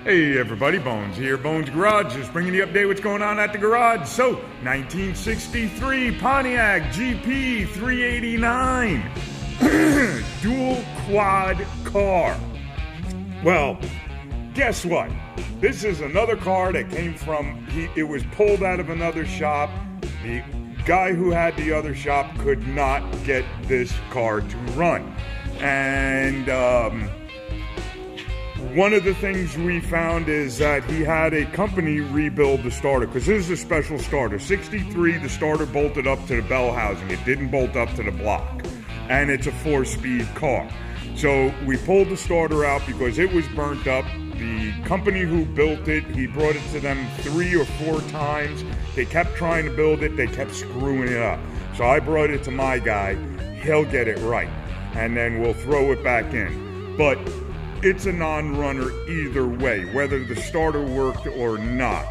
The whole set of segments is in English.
Hey everybody, Bones here, Bones Garage, just bringing you update what's going on at the garage. So, 1963 Pontiac GP 389 dual quad car. Well, guess what? This is another car that came from, it was pulled out of another shop. The guy who had the other shop could not get this car to run. And one of the things we found is that he had a company rebuild the starter, because this is a special starter. 63, the starter bolted up to the bell housing. It didn't bolt up to the block. And it's a 4-speed car. So we pulled the starter out because it was burnt up. The company who built it, he brought it to them 3 or 4 times. They kept trying to build it. They kept screwing it up. So I brought it to my guy. He'll get it right. And then we'll throw it back in. But it's a non-runner either way, whether the starter worked or not.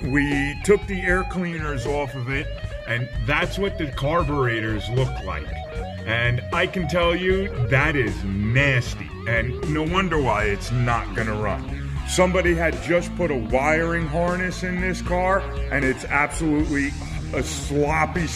We took the air cleaners off of it, and that's what the carburetors look like. And I can tell you, that is nasty, and no wonder why it's not gonna run. Somebody had just put a wiring harness in this car, and it's absolutely a sloppy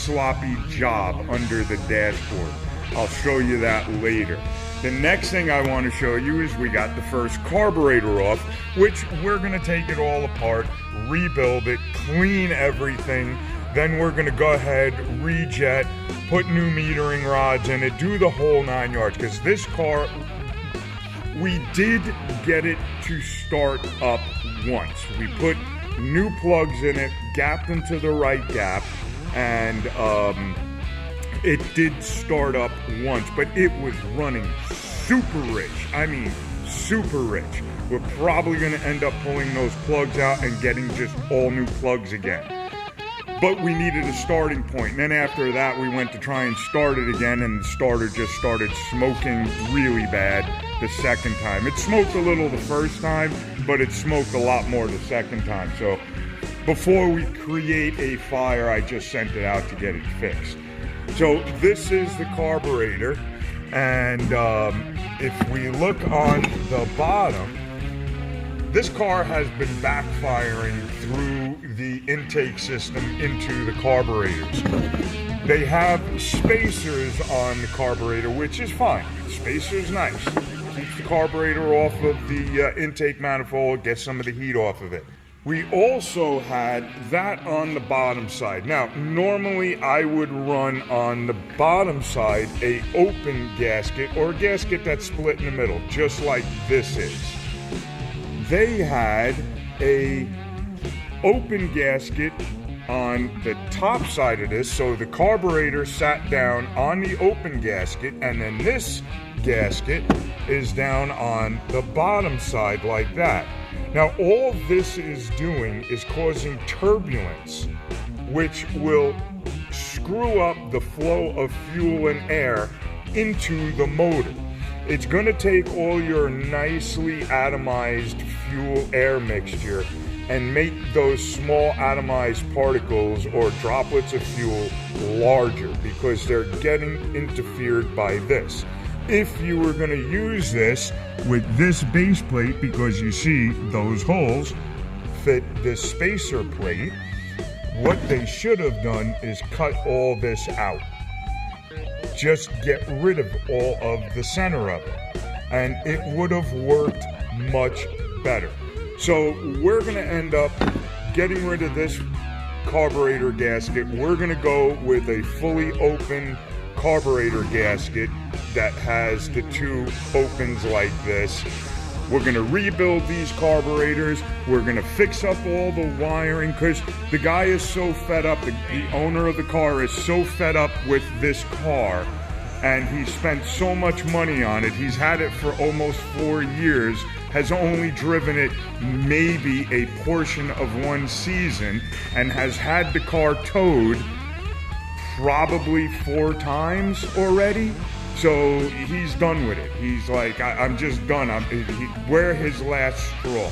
job under the dashboard. I'll show you that later. The next thing I want to show you is we got the first carburetor off, which we're going to take it all apart, rebuild it, clean everything. Then we're going to go ahead, rejet, put new metering rods in it, do the whole 9 yards. Because this car, we did get it to start up once. We put new plugs in it, gapped them to the right gap, and it did start up once, but it was running super rich. I mean, super rich. We're probably going to end up pulling those plugs out and getting just all new plugs again. But we needed a starting point. And then after that, we went to try and start it again, and the starter just started smoking really bad the second time. It smoked a little the first time, but it smoked a lot more the second time. So before we create a fire, I just sent it out to get it fixed. So this is the carburetor, and if we look on the bottom, this car has been backfiring through the intake system into the carburetors. They have spacers on the carburetor, which is fine. The spacer is nice. Keeps the carburetor off of the intake manifold, gets some of the heat off of it. We also had that on the bottom side. Now, normally I would run on the bottom side a open gasket, or a gasket that's split in the middle, just like this is. They had a open gasket on the top side of this, so the carburetor sat down on the open gasket, and then this gasket is down on the bottom side like that. Now, all this is doing is causing turbulence, which will screw up the flow of fuel and air into the motor. It's going to take all your nicely atomized fuel-air mixture and make those small atomized particles or droplets of fuel larger, because they're getting interfered by this. If you were going to use this with this base plate, because you see those holes fit this spacer plate, what they should have done is cut all this out. Just get rid of all of the center of it, and it would have worked much better. So we're going to end up getting rid of this carburetor gasket. We're going to go with a fully open carburetor gasket that has the 2 opens like this. We're going to rebuild these carburetors. We're going to fix up all the wiring, because the guy is so fed up, the owner of the car is so fed up with this car, and he spent so much money on it. He's had it for almost 4 years, has only driven it maybe a portion of 1 season, and has had the car towed probably 4 times already. So he's done with it. He's like, I'm just done. We're his last straw.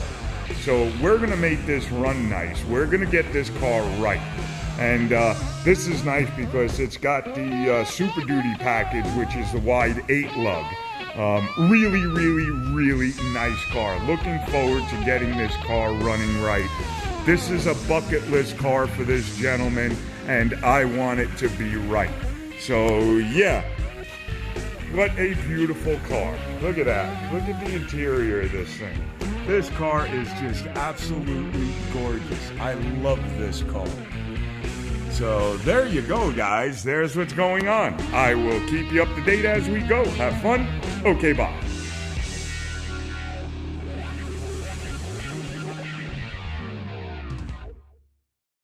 So we're going to make this run nice. We're going to get this car right. And this is nice because it's got the Super Duty package, which is the wide 8 lug. Really, really, really nice car. Looking forward to getting this car running right. This is a bucket list car for this gentleman, and I want it to be right. So, yeah. What a beautiful car. Look at that. Look at the interior of this thing. This car is just absolutely gorgeous. I love this car. So there you go, guys. There's what's going on. I will keep you up to date as we go. Have fun. Okay, bye.